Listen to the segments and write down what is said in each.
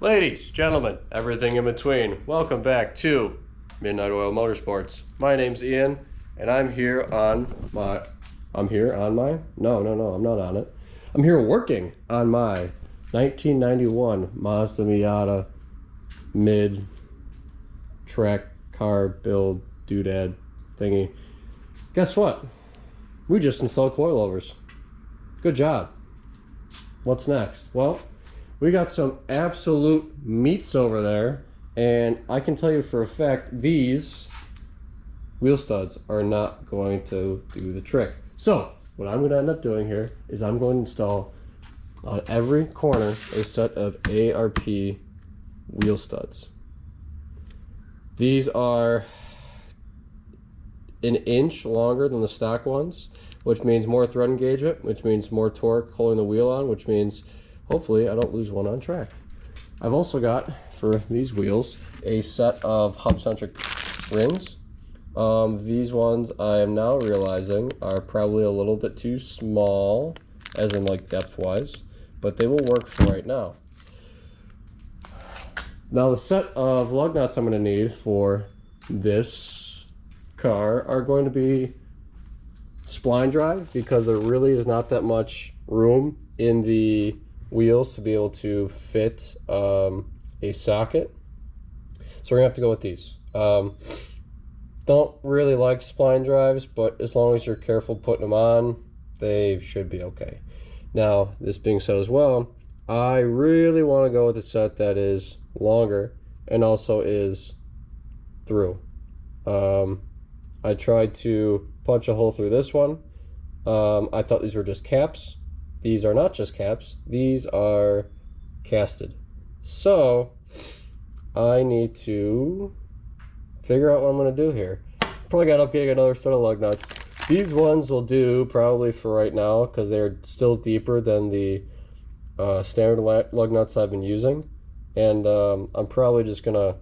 Ladies, gentlemen, everything in between, welcome back to Midnight Oil Motorsports. My name's Ian, and I'm here on my, I'm not on it. I'm here working on my 1991 Mazda Miata mid-track car build doodad thingy. Guess what? We just installed coilovers. Good job. What's next? Well, we got some absolute meats over there, and I can tell you for a fact these wheel studs are not going to do the trick. So what I'm going to end up doing here is I'm going to install on every corner a set of ARP wheel studs. These are an inch longer than the stock ones, which means more thread engagement, which means more torque holding the wheel on, which means hopefully I don't lose one on track. I've also got, for these wheels, a set of hub-centric rings. These ones I am now realizing are probably a little bit too small, as in like depth-wise, but they will work for right now. Now the set of lug nuts I'm going to need for this car are going to be spline drive, because there really is not that much room in the wheels to be able to fit a socket, so we're gonna have to go with these. Don't really like spline drives, but as long as you're careful putting them on, they should be okay. Now, this being said as well, I really want to go with a set that is longer and also is through. I tried to punch a hole through this one. I thought these were just caps. These are not just caps, these are casted. So I need to figure out what I'm going to do here. Probably got to get another set of lug nuts. These ones will do probably for right now, because they're still deeper than the standard lug nuts I've been using. And I'm probably just going to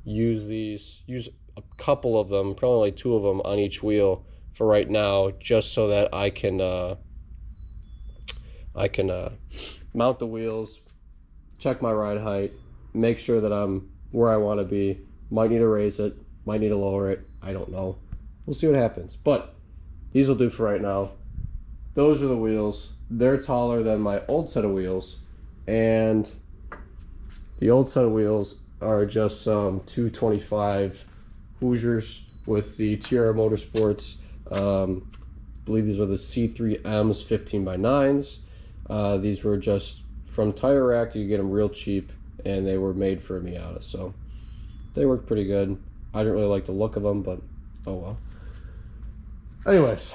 use a couple of them, probably like 2 of them on each wheel for right now, just so that I can mount the wheels, check my ride height, make sure that I'm where I want to be. Might need to raise it, might need to lower it, I don't know. We'll see what happens, but these will do for right now. Those are the wheels. They're taller than my old set of wheels, and the old set of wheels are just some 225 Hoosiers with the TR Motorsports. I believe these are the C3Ms 15x9s. These were just from Tire Rack. You get them real cheap, and they were made for a Miata, so they worked pretty good. I didn't really like the look of them, but oh well. Anyways,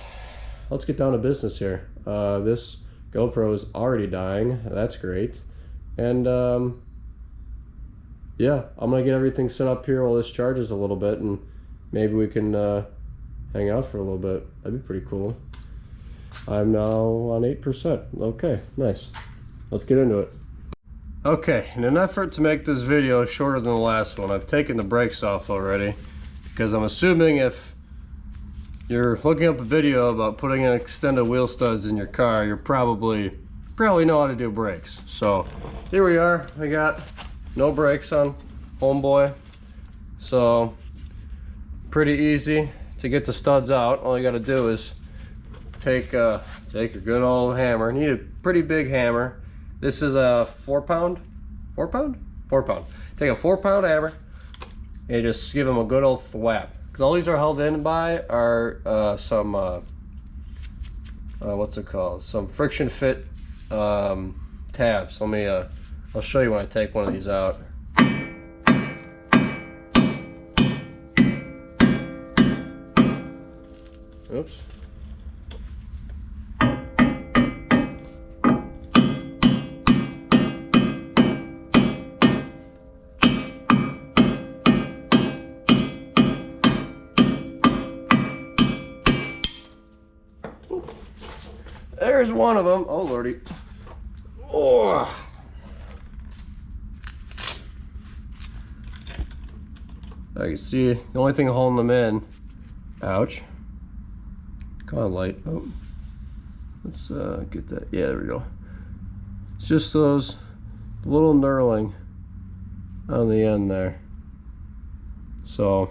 let's get down to business here. This GoPro is already dying. That's great. And yeah, I'm gonna get everything set up here while this charges a little bit, and maybe we can hang out for a little bit. That'd be pretty cool. I'm now on 8%. Okay, nice. Let's get into it. Okay, in an effort to make this video shorter than the last one, I've taken the brakes off already, because I'm assuming if you're looking up a video about putting in extended wheel studs in your car, you're probably know how to do brakes. So here we are. I got no brakes on homeboy, so pretty easy to get the studs out. All you got to do is take your good old hammer. You need a pretty big hammer. This is a 4 pound. Take a 4 pound hammer and just give them a good old thwap. Because all these are held in by are some what's it called? Some friction fit tabs. Let me I'll show you when I take one of these out. Oops. There's one of them. Oh lordy. Oh. I can see the only thing holding them in. Ouch. Come on, light. Oh. Let's get that. Yeah, there we go. It's just those little knurling on the end there. So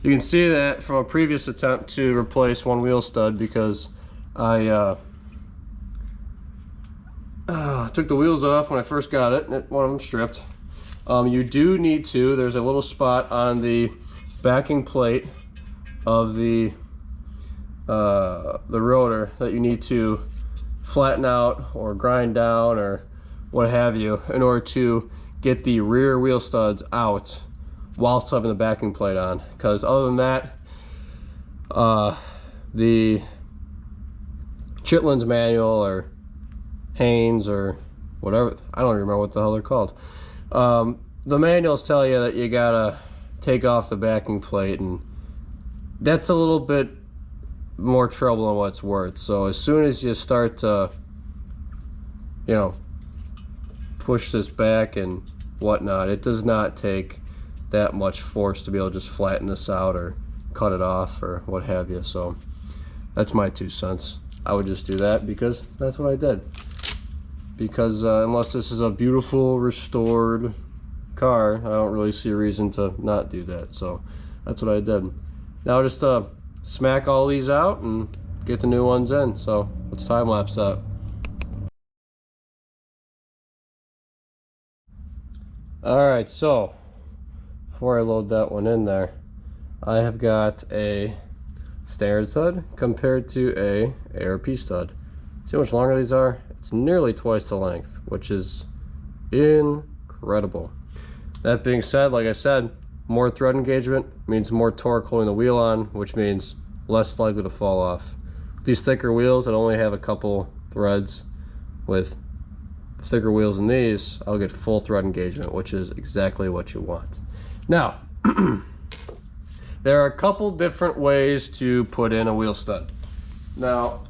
you can see that from a previous attempt to replace one wheel stud, because I took the wheels off when I first got it, and one of them stripped. You do need to, there's a little spot on the backing plate of the rotor that you need to flatten out or grind down or what have you in order to get the rear wheel studs out whilst having the backing plate on. Because other than that, the Chitlin's manual or Haynes or whatever, I don't remember what the hell they're called, the manuals tell you that you gotta take off the backing plate, and that's a little bit more trouble than what it's worth. So as soon as you start to, you know, push this back and whatnot, it does not take that much force to be able to just flatten this out or cut it off or what have you. So that's my 2 cents. I would just do that because that's what I did. Because unless this is a beautiful restored car, I don't really see a reason to not do that. So that's what I did. Now just smack all these out and get the new ones in. So let's time lapse that. Alright, so before I load that one in there, I have got a standard stud compared to a ARP stud. See how much longer these are? It's nearly twice the length, which is incredible. That being said, like I said, more thread engagement means more torque holding the wheel on, which means less likely to fall off. These thicker wheels that only have a couple threads, with thicker wheels than these, I'll get full thread engagement, which is exactly what you want. Now, there are a couple different ways to put in a wheel stud. Now,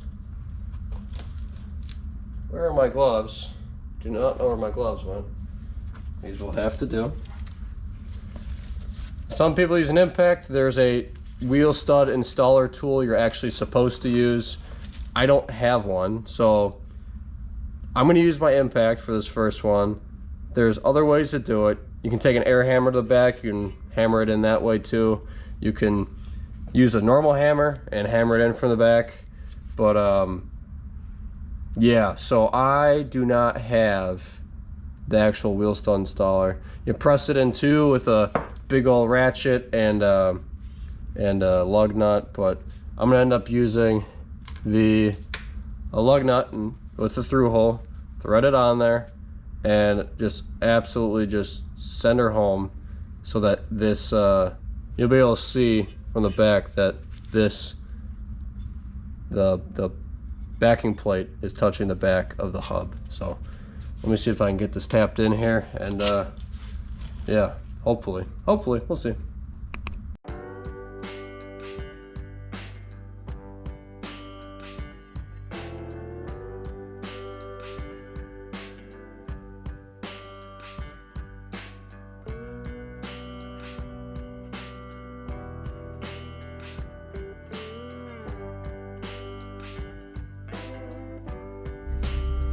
where are my gloves? Do not know where my gloves went. These will have to do. Some people use an impact. There's a wheel stud installer tool you're actually supposed to use. I don't have one, so I'm going to use my impact for this first one. There's other ways to do it. You can take an air hammer to the back. You can hammer it in that way too. You can use a normal hammer and hammer it in from the back. But yeah, so I do not have the actual wheel stud installer. You press it in too with a big old ratchet and a lug nut, but I'm gonna end up using a lug nut and with the through hole, thread it on there, and just absolutely just send her home, so that this you'll be able to see from the back that this the backing plate is touching the back of the hub. So let me see if I can get this tapped in here, and yeah, hopefully we'll see.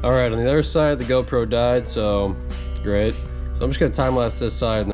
All right, on the other side, the GoPro died, so great. So I'm just gonna time lapse this side.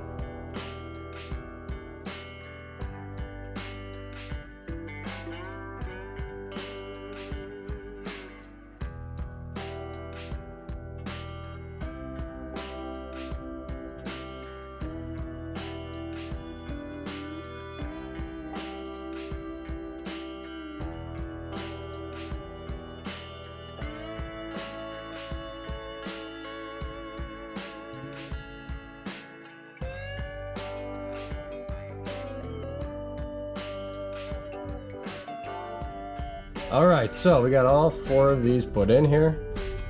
All right, so we got all 4 of these put in here.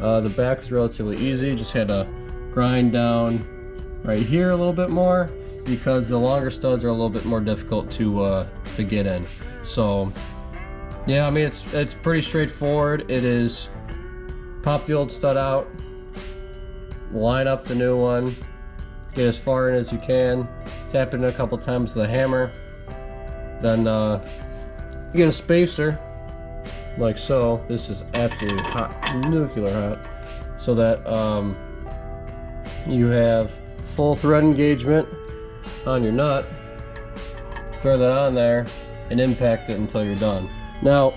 The back is relatively easy. Just had to grind down right here a little bit more because the longer studs are a little bit more difficult to get in. So yeah, I mean it's pretty straightforward. It is pop the old stud out, line up the new one, get as far in as you can, tap it in a couple times with the hammer, then you get a spacer. Like so. This is absolutely hot, nuclear hot, so that you have full thread engagement on your nut, throw that on there, and impact it until you're done. Now,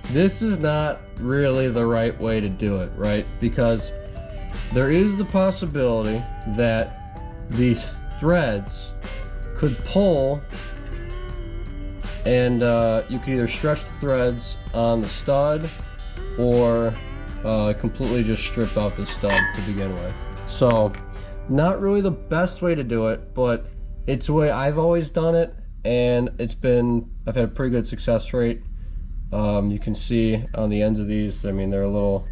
this is not really the right way to do it, right? Because there is the possibility that these threads could pull, and you could either stretch the threads on the stud or completely just strip out the stud to begin with. So not really the best way to do it, but it's the way I've always done it, and I've had a pretty good success rate. You can see on the ends of these, I mean, the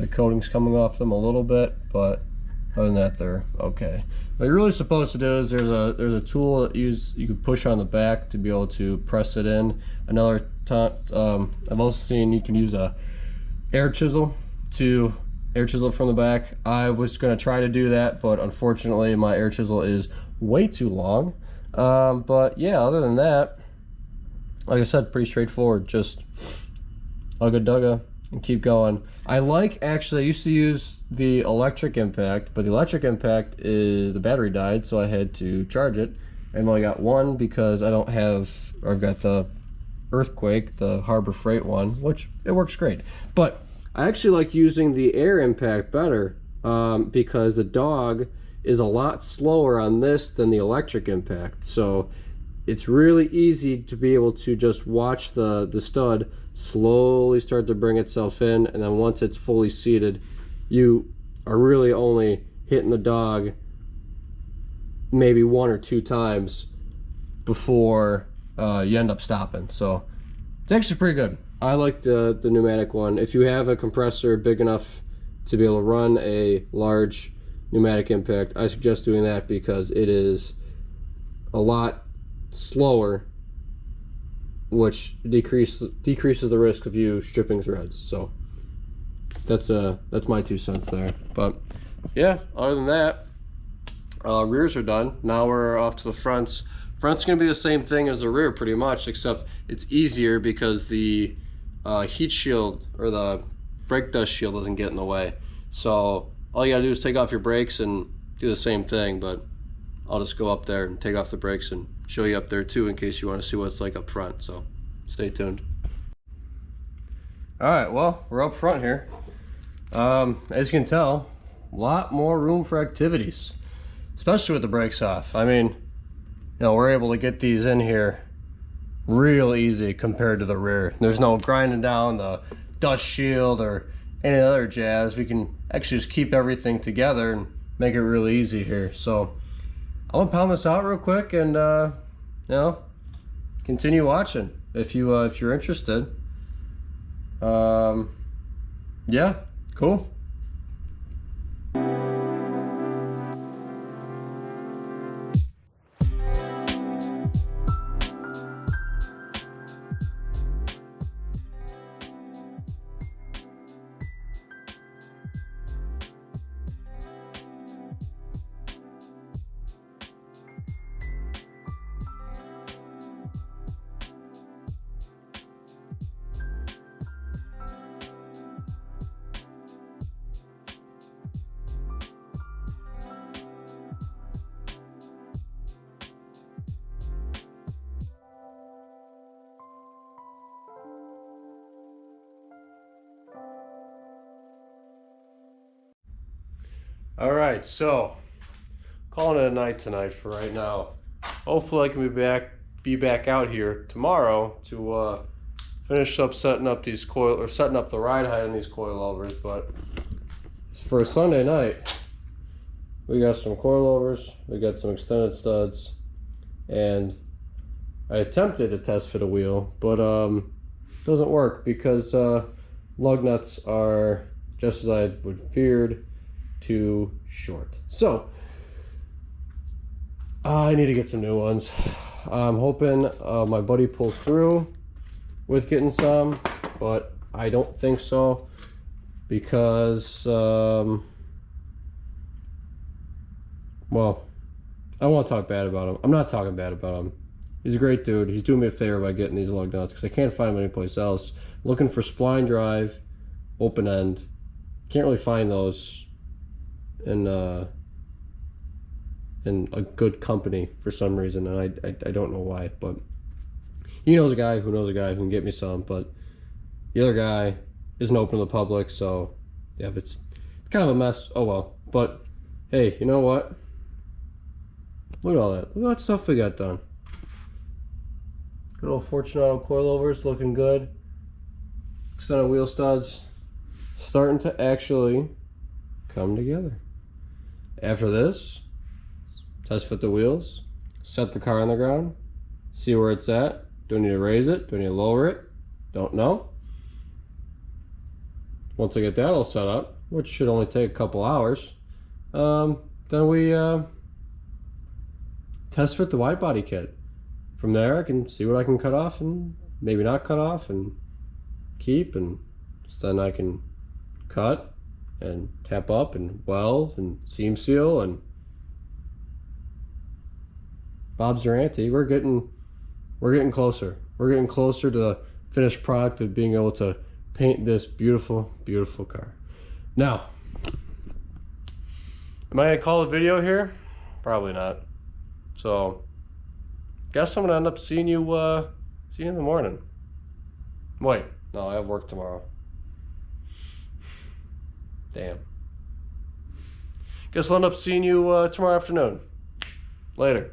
coating's coming off them a little bit, but other than that, they're okay. What you're really supposed to do is there's a tool that you can push on the back to be able to press it in. Another time, I've also seen you can use a air chisel to air chisel from the back. I was going to try to do that, but unfortunately my air chisel is way too long. But yeah, other than that, like I said, pretty straightforward. Just ugga dugga and keep going. I used to use the electric impact, but the electric impact the battery died, so I had to charge it. I only got one because I've got the Earthquake, the Harbor Freight one, which it works great. But I actually like using the air impact better because the dog is a lot slower on this than the electric impact. So it's really easy to be able to just watch the stud slowly start to bring itself in, and then once it's fully seated, you are really only hitting the dog maybe 1 or 2 times before you end up stopping. So it's actually pretty good. I like the pneumatic one. If you have a compressor big enough to be able to run a large pneumatic impact, I suggest doing that because it is a lot slower, which decreases the risk of you stripping threads. So that's my 2 cents there. But yeah, other than that, rears are done. Now we're off to the fronts. Front's gonna be the same thing as the rear pretty much, except it's easier because the heat shield or the brake dust shield doesn't get in the way. So all you gotta do is take off your brakes and do the same thing, but I'll just go up there and take off the brakes and show you up there too in case you want to see what it's like up front. So stay tuned. All right, well, we're up front here. As you can tell, a lot more room for activities, especially with the brakes off. I mean, we're able to get these in here real easy compared to the rear. There's no grinding down the dust shield or any other jazz. We can actually just keep everything together and make it really easy here. So I'm gonna pound this out real quick and continue watching if you're interested. Yeah, cool. All right, so calling it a night tonight for right now. Hopefully I can be back out here tomorrow to finish up setting up the ride height on these coilovers. But for a Sunday night, we got some coilovers, we got some extended studs, and I attempted to test fit a wheel, but it doesn't work because lug nuts are, just as I would feared, too short. So I need to get some new ones. I'm hoping my buddy pulls through with getting some, but I don't think so because well, I won't talk bad about him. I'm not talking bad about him. He's a great dude. He's doing me a favor by getting these lug nuts because I can't find them anyplace else. Looking for spline drive, open end. Can't really find those in and a good company for some reason, and I don't know why, but he knows a guy who knows a guy who can get me some, but the other guy isn't open to the public, so yeah, it's kind of a mess. Oh well. But hey, you know what? Look at all that. Look at all that stuff we got done. Good old Fortunato coilovers looking good. Extended wheel studs starting to actually come together. After this, test fit the wheels, set the car on the ground, see where it's at. Do I need to raise it? Do I need to lower it? Don't know. Once I get that all set up, which should only take a couple hours, then we test fit the wide body kit. From there, I can see what I can cut off and maybe not cut off and keep, and then I can cut and tap up and weld and seam seal, and Bob's your auntie. We're getting closer. We're getting closer to the finished product of being able to paint this beautiful, beautiful car. Now, am I gonna call a video here? Probably not. So, guess I'm gonna end up seeing you in the morning. Wait, no, I have work tomorrow. Damn. Guess I'll end up seeing you tomorrow afternoon. Later.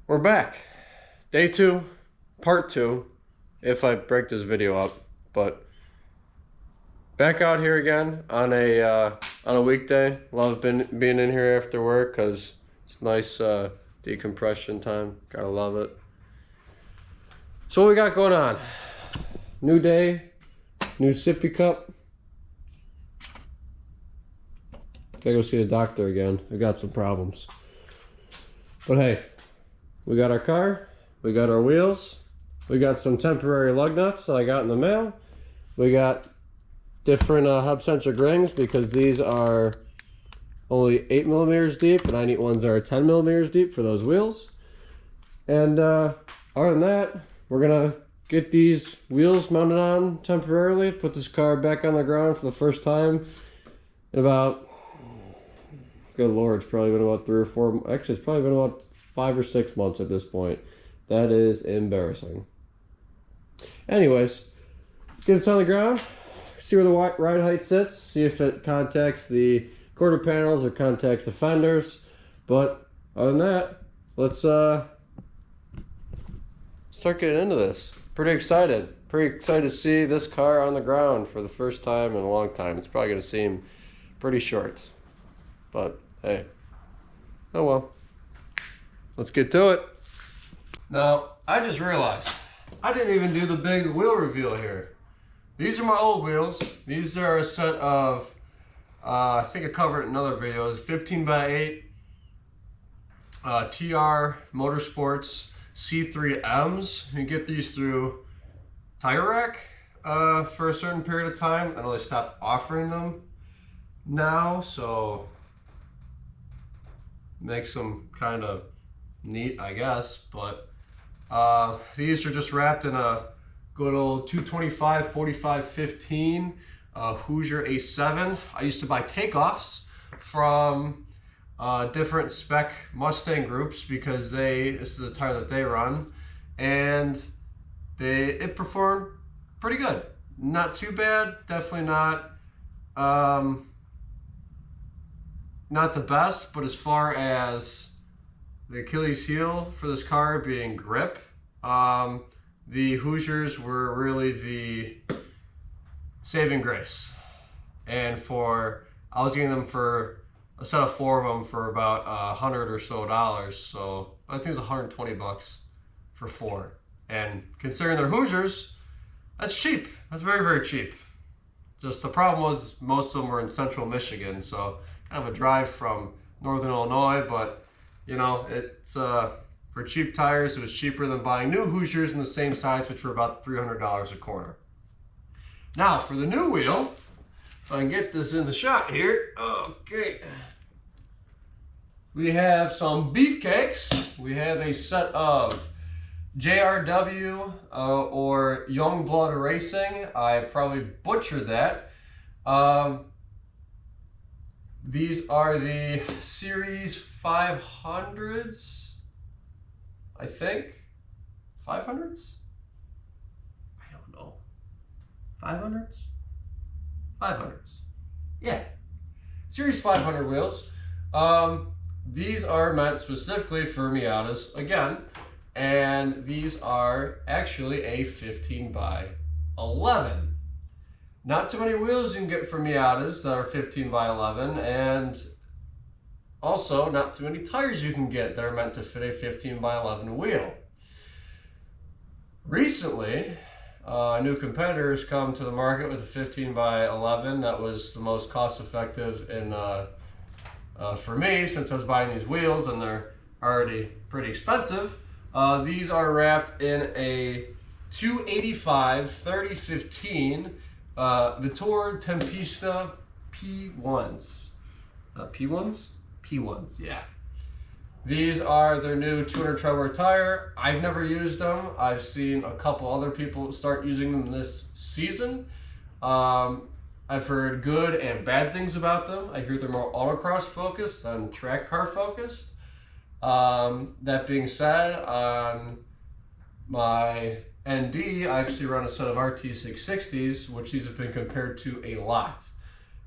We're back. Day 2, part 2, if I break this video up, but back out here again on a weekday. Love being in here after work because it's nice decompression time. Gotta love it. So what we got going on? New day, new sippy cup. Gotta go see the doctor again. I got some problems. But hey, we got our car, we got our wheels, we got some temporary lug nuts that I got in the mail. We got different hub-centric rings because these are only 8 millimeters deep, and I need ones that are 10 millimeters deep for those wheels. And other than that, we're gonna get these wheels mounted on temporarily, put this car back on the ground for the first time in about, good lord, it's probably been about 3 or 4, actually it's probably been about 5 or 6 months at this point. That is embarrassing. Anyways, get this on the ground, see where the ride height sits, see if it contacts the quarter panels or contacts the fenders. But other than that, let's start getting into this. Pretty excited to see this car on the ground for the first time in a long time. It's probably gonna seem pretty short, but hey, oh well. Let's get to it. Now, I just realized I didn't even do the big wheel reveal here. These are my old wheels. These are a set of, I think I covered it in other videos, 15x8 TR Motorsports C3Ms. You get these through Tire Rack for a certain period of time. I know they stopped offering them now, so makes them kind of neat, I guess. But these are just wrapped in a good old 225 45 15 Hoosier A7. I used to buy takeoffs from different spec Mustang groups because this is the tire that they run, and it performed pretty good. Not too bad, definitely not the best, but as far as the Achilles heel for this car being grip, the Hoosiers were really the saving grace. And I was getting them for a set of 4 of them for about $100 or so. So I think it was 120 bucks for 4. And considering they're Hoosiers, that's cheap. That's very, very cheap. Just the problem was most of them were in central Michigan, so kind of a drive from northern Illinois, but you know, it's for cheap tires, it was cheaper than buying new Hoosiers in the same size, which were about $300 a corner. Now, for the new wheel, if I can get this in the shot here, okay. We have some beefcakes. We have a set of JRW or Youngblood Racing. I probably butchered that. These are the Series 500s, I think. 500s? I don't know. 500s? 500s. Yeah. Series 500 wheels. These are meant specifically for Miatas again, and these are actually a 15 by 11. Not too many wheels you can get from Miatas that are 15 by 11, and also not too many tires you can get that are meant to fit a 15 by 11 wheel. Recently, a new competitor has come to the market with a 15 by 11 that was the most cost effective in for me, since I was buying these wheels and they're already pretty expensive. These are wrapped in a 285 3015 Vittor Tempesta P1s. P1s? P1s, yeah. These are their new 200 tread tire. I've never used them. I've seen a couple other people start using them this season. I've heard good and bad things about them. I hear they're more autocross focused than track car focused. That being said, on my ND, I actually run a set of RT660s, which these have been compared to a lot,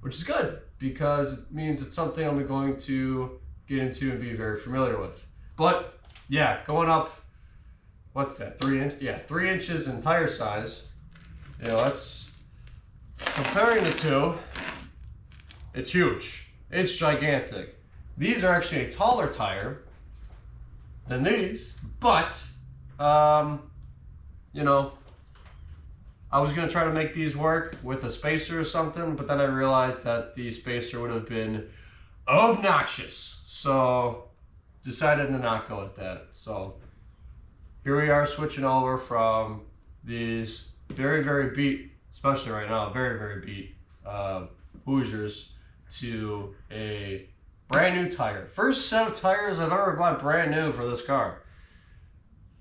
which is good because it means it's something I'm going to get into and be very familiar with. But yeah, going up, what's that, 3 inch? Yeah, 3 inches in tire size. You know, that's, comparing the two, it's huge. It's gigantic. These are actually a taller tire than these, but, you know, I was gonna try to make these work with a spacer or something, but then I realized that the spacer would have been obnoxious. So decided to not go with that. So here we are switching over from these very, very beat, especially right now, very, very beat Hoosiers to a brand new tire. First set of tires I've ever bought brand new for this car.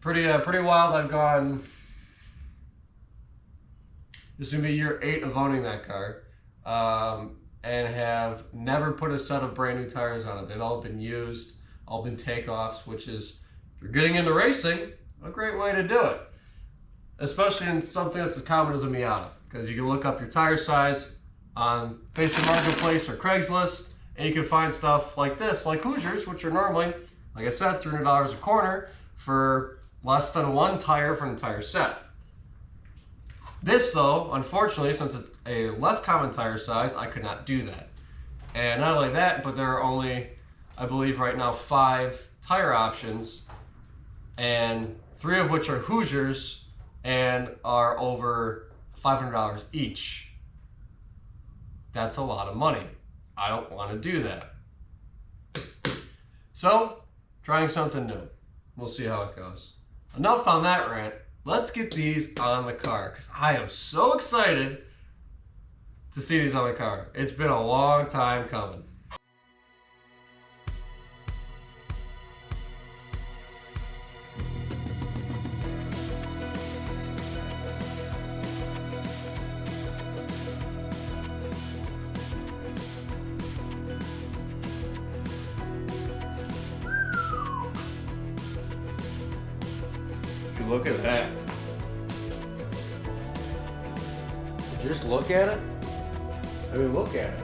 Pretty wild. I've gone, this is gonna be year 8 of owning that car. And have never put a set of brand new tires on it. They've all been used, all been takeoffs, which is, if you're getting into racing, a great way to do it. Especially in something that's as common as a Miata, because you can look up your tire size on Facebook Marketplace or Craigslist, and you can find stuff like this, like Hoosiers, which are normally, like I said, $300 a corner for less than one tire for an entire set. This though, unfortunately, since it's a less common tire size, I could not do that. And not only that, but there are only, I believe right now, 5 tire options, and 3 of which are Hoosiers and are over $500 each. That's a lot of money. I don't want to do that. So, trying something new. We'll see how it goes. Enough on that rant. Let's get these on the car, because I am so excited to see these on the car. It's been a long time coming. Look at that. Just look at it. I mean, look at it.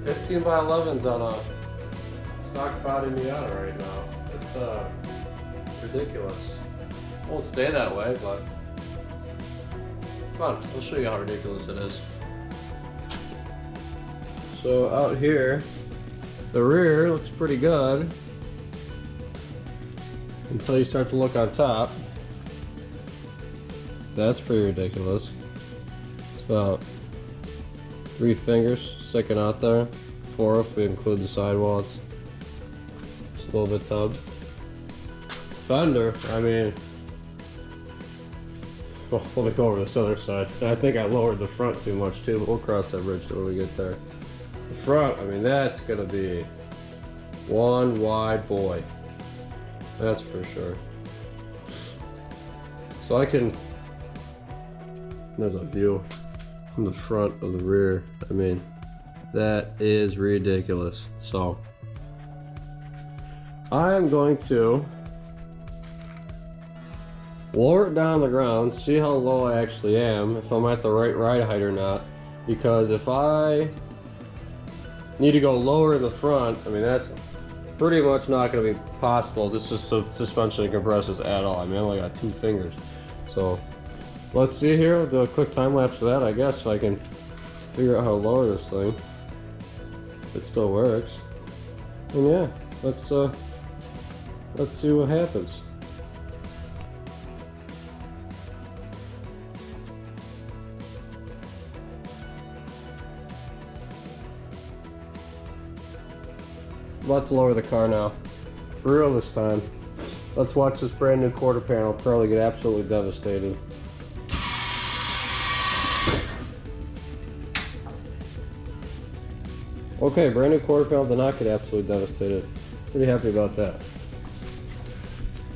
15 by 11s on a stock body Miata right now. It's ridiculous. It won't stay that way, but come on, I'll show you how ridiculous it is. So out here, the rear looks pretty good. Until you start to look on top. That's pretty ridiculous. It's about 3 fingers sticking out there. 4 if we include the sidewalls. Just a little bit tubbed. Fender, I mean, well, let me go over this other side. I think I lowered the front too much too, but we'll cross that bridge when we get there. The front, I mean, that's gonna be one wide boy. That's for sure. So I can, there's a view. from the front of the rear. I mean, that is ridiculous. So I am going to lower it down on the ground, see how low I actually am, if I'm at the right ride height or not. Because if I need to go lower in the front, I mean, that's pretty much not going to be possible. This is suspension and compressors at all. I mean, I only got 2 fingers. So let's see here. We'll do a quick time lapse of that, I guess, so I can figure out how to lower this thing. It still works. And yeah, let's see what happens. About to lower the car now. For real this time. Let's watch this brand new quarter panel probably get absolutely devastated. Okay, brand new quarter panel did not get absolutely devastated. Pretty happy about that.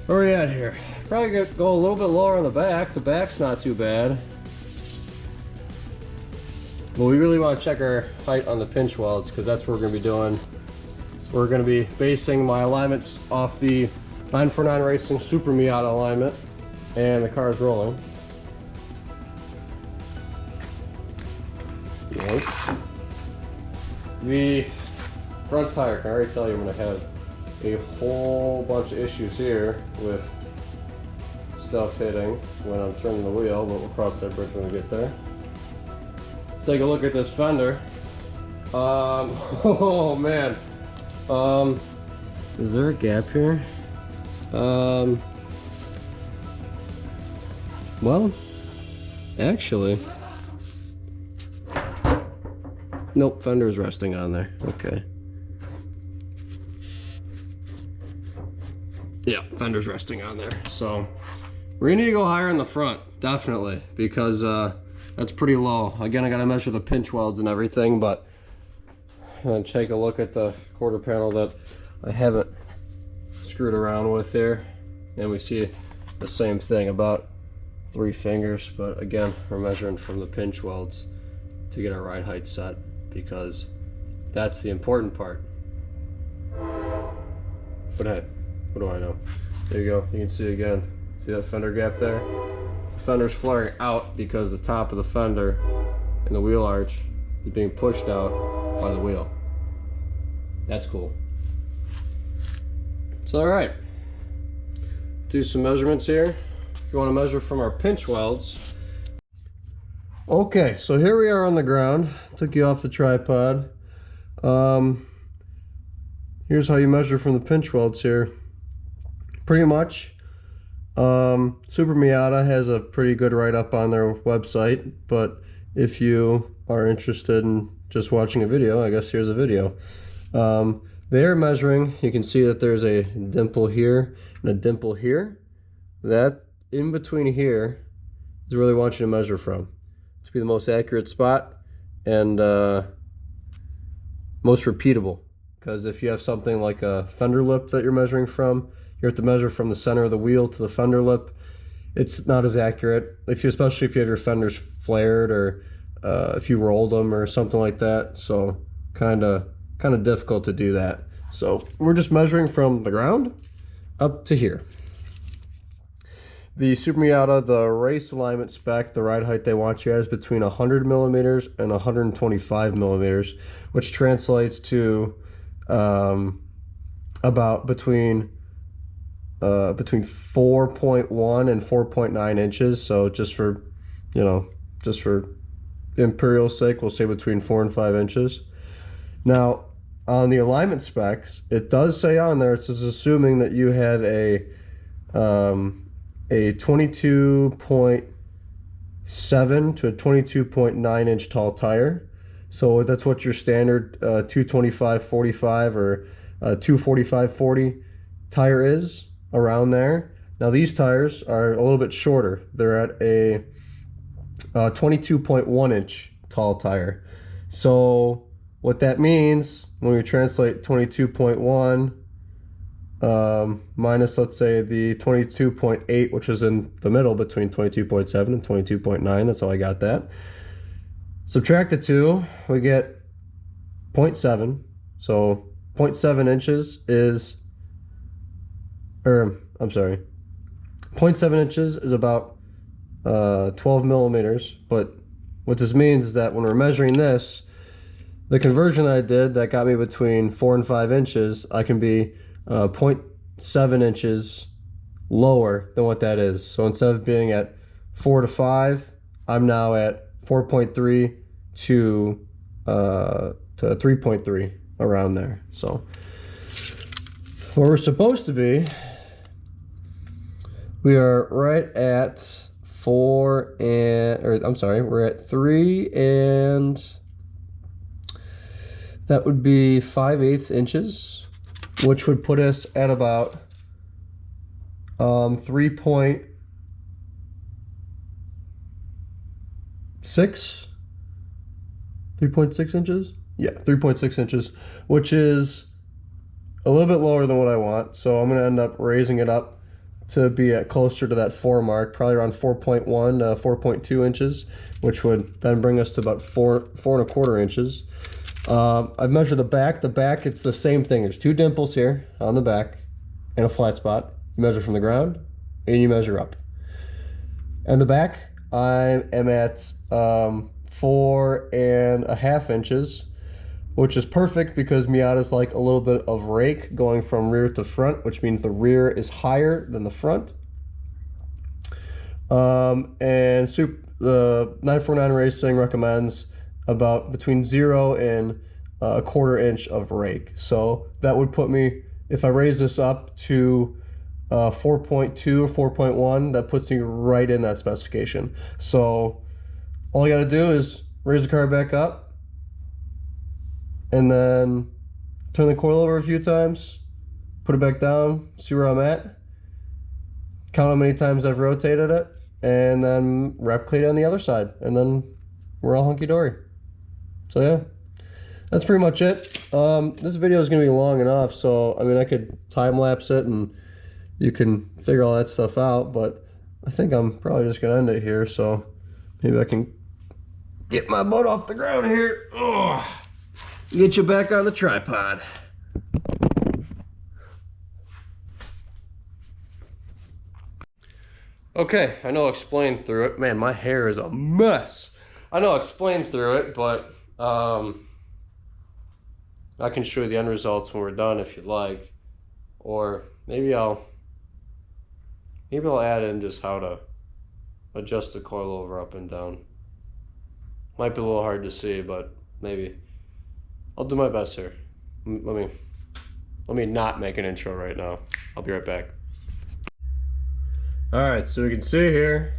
Where are we at here? Probably go a little bit lower on the back. The back's not too bad. But we really want to check our height on the pinch welds because that's what we're going to be doing. We're going to be basing my alignments off the 949 Racing Super Miata alignment, and the car is rolling. Yoink. The front tire, I can already tell you I'm going to have a whole bunch of issues here with stuff hitting when I'm turning the wheel, but we'll cross that bridge when we get there. Let's take a look at this fender. Oh man. Is there a gap here? Well, actually, nope, fender is resting on there. Okay. Yeah, fender's resting on there. So we're gonna need to go higher in the front, definitely, because that's pretty low. Again, I gotta measure the pinch welds and everything, but I'm gonna take a look at the quarter panel that I haven't screwed around with there, and we see the same thing, about 3 fingers. But again, we're measuring from the pinch welds to get our ride height set, because that's the important part. But hey, what do I know? There you go. You can see again. See that fender gap there? The fender's flaring out because the top of the fender and the wheel arch is being pushed out by the wheel. That's cool. So alright, do some measurements here. If you want to measure from our pinch welds. Okay, so here we are on the ground. Took you off the tripod. Here's how you measure from the pinch welds here. Pretty much, Super Miata has a pretty good write-up on their website, but if you are interested in just watching a video, I guess here's a video. They're measuring, you can see that there's a dimple here and a dimple here. That in between here is where they want you to measure from. To be the most accurate spot and most repeatable. Because if you have something like a fender lip that you're measuring from, you have to measure from the center of the wheel to the fender lip. It's not as accurate, especially if you have your fenders flared, or if you rolled them or something like that. So kind of difficult to do that. So we're just measuring from the ground up to here. The Super Miata, the race alignment spec, the ride height they want you at is between 100 millimeters and 125 millimeters, which translates to about between 4.1 and 4.9 inches. So just for imperial's sake, we'll say between 4 and 5 inches. Now, on the alignment specs, it does say on there, it's just assuming that you have a 22.7 to a 22.9 inch tall tire. So that's what your standard 225/45 or 245/40 tire is, around there. Now these tires are a little bit shorter. They're at a 22.1 inch tall tire. So what that means, when we translate 22.1 minus, let's say, the 22.8, which is in the middle between 22.7 and 22.9, that's how I got that. Subtract the 2, we get 0.7. So 0.7 inches is, or I'm sorry, 0.7 inches is about 12 millimeters. But what this means is that when we're measuring this, the conversion I did that got me between 4 and 5 inches, I can be 0.7 inches lower than what that is. So instead of being at 4 to 5, I'm now at 4.3 to 3.3, around there. So where we're supposed to be, we are right at 4 and, or I'm sorry, we're at 3 and that would be 5/8 inches, which would put us at about 3.6 inches. Yeah, 3.6 inches, which is a little bit lower than what I want. So I'm going to end up raising it up to be at closer to that 4 mark, probably around 4.1 to 4.2 inches, which would then bring us to about 4.25 inches. I've measured the back. The back, it's the same thing. There's 2 dimples here on the back and a flat spot. You measure from the ground and you measure up. And the back, I am at 4.5 inches, which is perfect because Miata's like a little bit of rake going from rear to front, which means the rear is higher than the front. And the 949 Racing recommends about between 0 and 1/4 inch of rake. So that would put me, if I raise this up to 4.2 or 4.1, that puts me right in that specification. So all I got to do is raise the car back up and then turn the coil over a few times, put it back down, see where I'm at, count how many times I've rotated it, and then replicate it on the other side, and then we're all hunky-dory. So yeah, that's pretty much it. This video is going to be long enough, so I mean, I could time-lapse it and you can figure all that stuff out, but I think I'm probably just going to end it here, so maybe I can get my butt off the ground here. Oh, get you back on the tripod. Okay, I know I explained through it. Man, my hair is a mess. I know I explained through it, but I can show you the end results when we're done if you like. Or maybe I'll add in just how to adjust the coilover up and down. Might be a little hard to see, but maybe. I'll do my best here. Let me not make an intro right now. I'll be right back. Alright, so we can see here,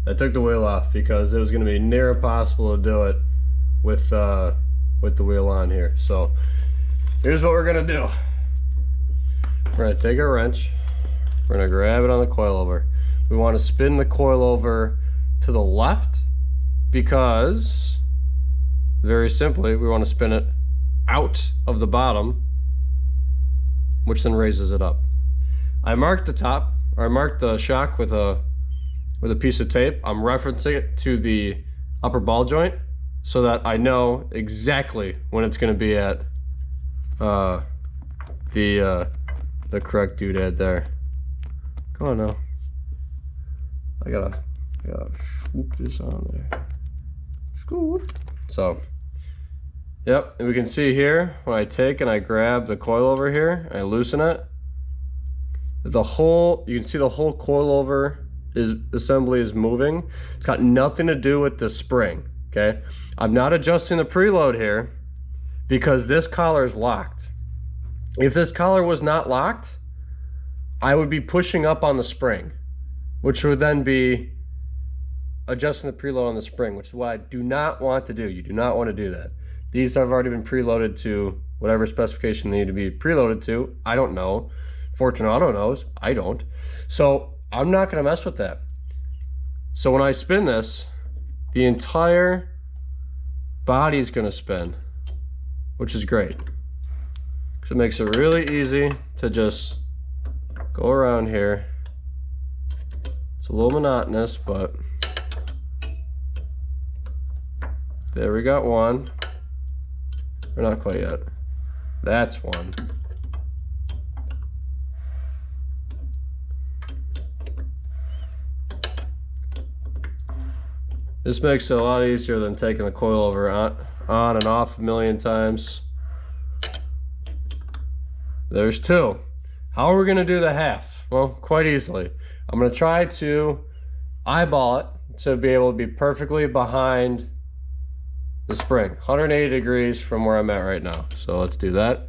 I took the wheel off because it was going to be near impossible to do it with the wheel on here. So here's what we're going to do. We're going to take a wrench, we're going to grab it on the coilover. We want to spin the coilover to the left because, very simply, we want to spin it out of the bottom, which then raises it up. I marked the top, or I marked the shock with a piece of tape. I'm referencing it to the upper ball joint so that I know exactly when it's going to be at the correct doodad there. Come on now. I gotta swoop this on there. Scoop. So, yep, and we can see here when I take and I grab the coilover here, I loosen it. You can see the whole coilover assembly is moving. It's got nothing to do with the spring, okay? I'm not adjusting the preload here because this collar is locked. If this collar was not locked, I would be pushing up on the spring, which would then be adjusting the preload on the spring, which is what I do not want to do. You do not want to do that. These have already been preloaded to whatever specification they need to be preloaded to. I don't know. Fortune Auto knows. I don't. So I'm not going to mess with that. So when I spin this, the entire body is going to spin, which is great. Because it makes it really easy to just go around here. It's a little monotonous, but There, we got one. Or not quite yet. That's one. This makes it a lot easier than taking the coilover on and off a million times. There's two. How are we going to do the half? Well, quite easily. I'm going to try to eyeball it to be able to be perfectly behind the spring, 180 degrees from where I'm at right now. So let's do that.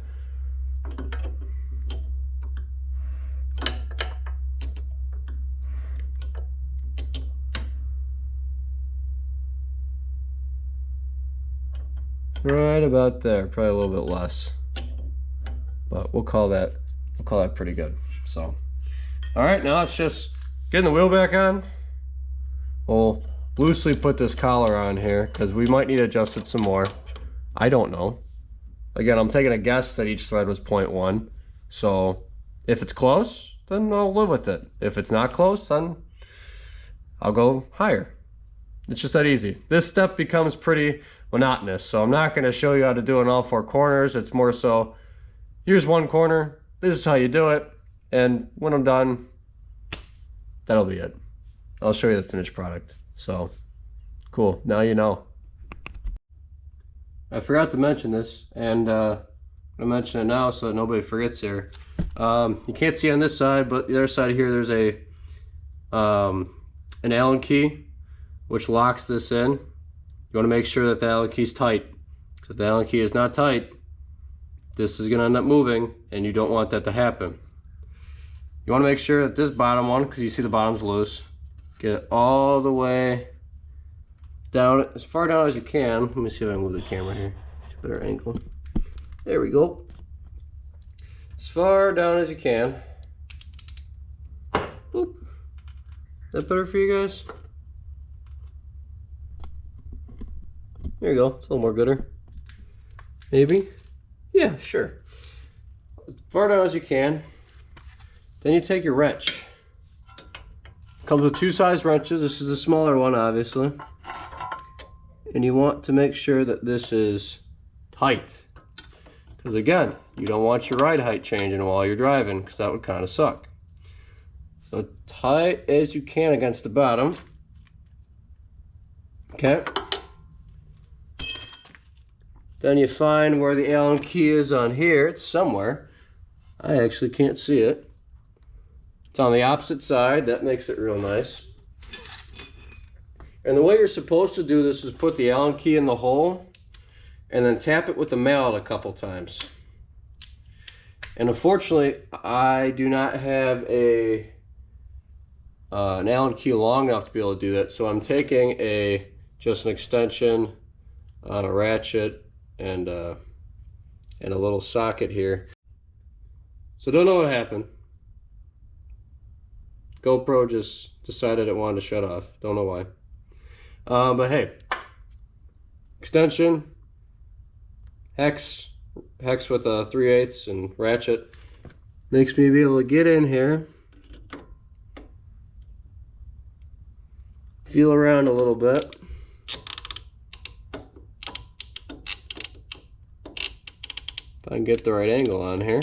Right about there, probably a little bit less, but we'll call that pretty good. So, all right, now it's just getting the wheel back on. We'll loosely put this collar on here because we might need to adjust it some more. I don't know. Again, I'm taking a guess that each thread was 0.1. So if it's close, then I'll live with it. If it's not close, then I'll go higher. It's just that easy. This step becomes pretty monotonous, so I'm not going to show you how to do it in all four corners. It's more so, here's one corner, this is how you do it, and when I'm done, that'll be it. I'll show you the finished product. So, cool, now you know. I forgot to mention this, and I'll mention it now so that nobody forgets here. You can't see on this side, but the other side here, there's a an Allen key, which locks this in. You want to make sure that the Allen key is tight. If the Allen key is not tight, this is going to end up moving, and you don't want that to happen. You want to make sure that this bottom one, because you see the bottom's loose, get it all the way down, as far down as you can. Let me see if I can move the camera here to a better angle. There we go. As far down as you can. Boop. Is that better for you guys? There you go. It's a little more gooder. Maybe? Yeah, sure. As far down as you can. Then you take your wrench. Comes with two size wrenches. This is a smaller one, obviously. And you want to make sure that this is tight. Because again, you don't want your ride height changing while you're driving, because that would kind of suck. So tight as you can against the bottom. Okay. Then you find where the Allen key is on here. It's somewhere. I actually can't see it. It's on the opposite side. That makes it real nice. And the way you're supposed to do this is put the Allen key in the hole and then tap it with the mallet a couple times. And unfortunately, I do not have an Allen key long enough to be able to do that. So I'm taking just an extension on a ratchet and a little socket here. So don't know what happened. GoPro just decided it wanted to shut off. Don't know why. But hey, extension, hex with a 3/8 and ratchet makes me be able to get in here, feel around a little bit. If I can get the right angle on here.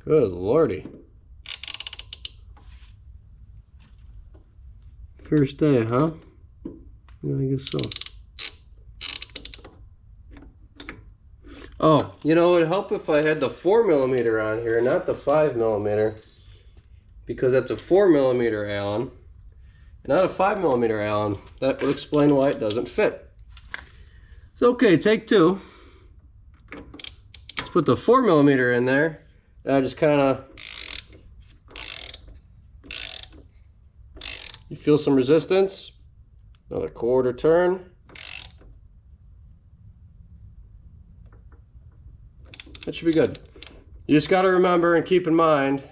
Good lordy. First day, huh? Yeah, I guess so. Oh, you know, it'd help if I had the 4mm on here, not the 5mm, because that's a 4mm Allen, not a 5mm Allen. That would explain why it doesn't fit. It's okay, take two. Let's put the 4mm in there. And I just kind of, you feel some resistance. Another quarter turn. That should be good. You just got to remember and keep in mind,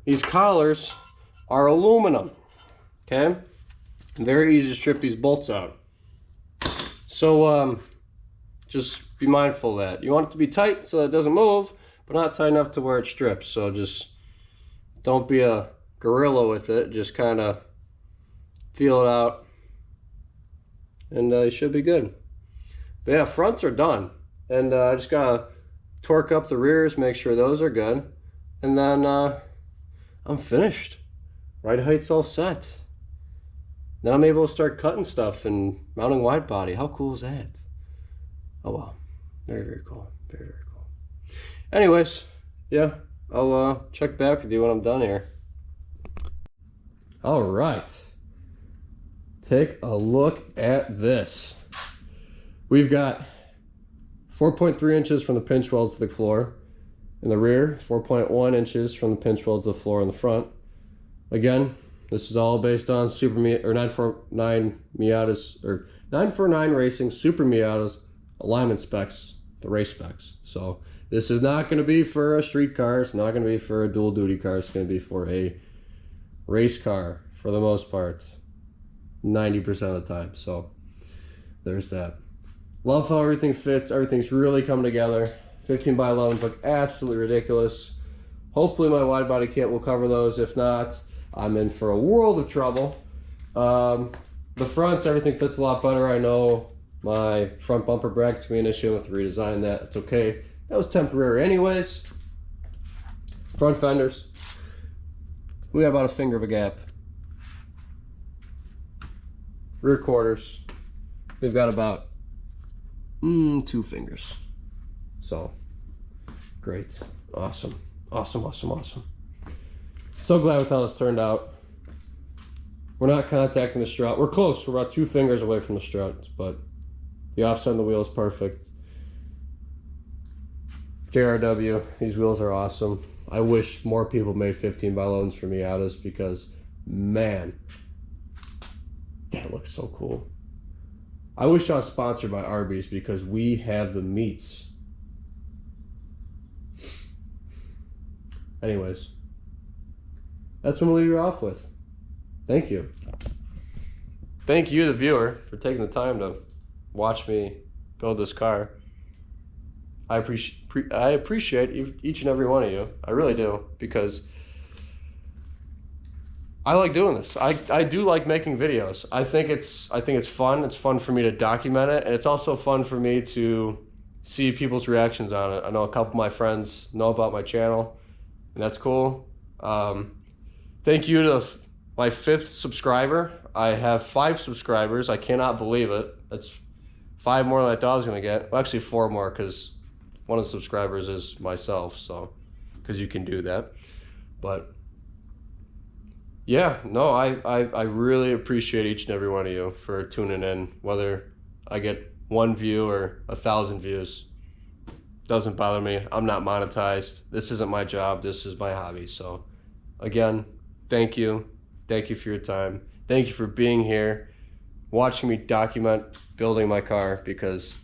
these collars are aluminum, okay? And very easy to strip these bolts out. So just be mindful of that. You want it to be tight so that it doesn't move, but not tight enough to where it strips. So just don't be a gorilla with it. Just kind of feel it out, and it should be good. But yeah, fronts are done. And I just gotta torque up the rears, make sure those are good. And then I'm finished. Ride height's all set. Then I'm able to start cutting stuff and mounting wide body. How cool is that? Oh wow, very, very cool. Very, very cool. Anyways, yeah, I'll check back with you when I'm done here. All right. Take a look at this. We've got 4.3 inches from the pinch welds to the floor in the rear, 4.1 inches from the pinch welds to the floor in the front. Again, this is all based on Super 949 Miatas, or 949 Racing Super Miatas alignment specs, the race specs. So this is not going to be for a street car. It's not going to be for a dual duty car. It's going to be for a race car for the most part, 90% of the time. So there's that. Love how everything fits. Everything's really coming together. 15 by 11s look absolutely ridiculous. Hopefully my wide body kit will cover those. If not, I'm in for a world of trouble. The fronts, everything fits a lot better. I know my front bumper bracket's gonna be an issue with redesign that. It's okay. That was temporary anyways. Front fenders. We got about a finger of a gap. Rear quarters. We've got about 2 fingers. So great. Awesome. Awesome, awesome, awesome. So glad with how this turned out. We're not contacting the strut. We're close. We're about 2 fingers away from the strut, but the offset on the wheel is perfect. JRW, these wheels are awesome. I wish more people made 15 by 11s for Miatas because, man, that looks so cool. I wish I was sponsored by Arby's because we have the meats. Anyways, that's what I'm gonna leave you off with. Thank you. Thank you, the viewer, for taking the time to watch me build this car. I appreciate each and every one of you. I really do, because I like doing this. I do like making videos. I think it's fun. It's fun for me to document it, and it's also fun for me to see people's reactions on it. I know a couple of my friends know about my channel, and that's cool. Thank you to my 5th subscriber. I have 5 subscribers. I cannot believe it. That's 5 more than I thought I was gonna get. Well, actually 4 more, because one of the subscribers is myself, so, because you can do that. But yeah, no, I really appreciate each and every one of you for tuning in, whether I get 1 view or 1,000 views. Doesn't bother me. I'm not monetized. This isn't my job. This is my hobby. So again, thank you. Thank you for your time. Thank you for being here, watching me document building my car, because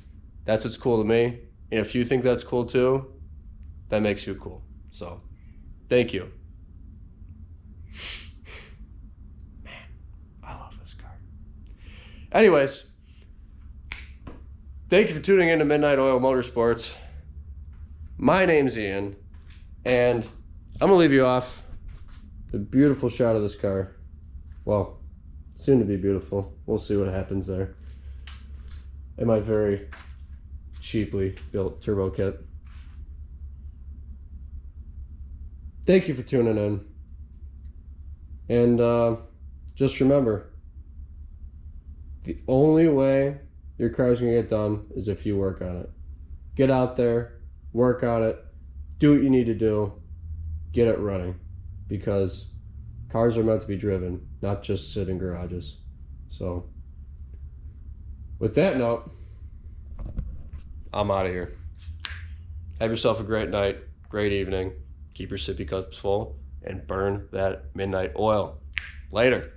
that's what's cool to me. And if you think that's cool too, that makes you cool. So thank you. Man, I love this car. Anyways, thank you for tuning in to Midnight Oil Motorsports. My name's Ian, and I'm gonna leave you off the beautiful shot of this car. Well, soon to be beautiful. We'll see what happens there. And my very cheaply built turbo kit. Thank you for tuning in. And just remember, the only way your car's gonna get done is if you work on it. Get out there, work on it, do what you need to do, get it running, because cars are meant to be driven, not just sit in garages. So with that note, I'm out of here. Have yourself a great night, great evening. Keep your sippy cups full and burn that midnight oil. Later.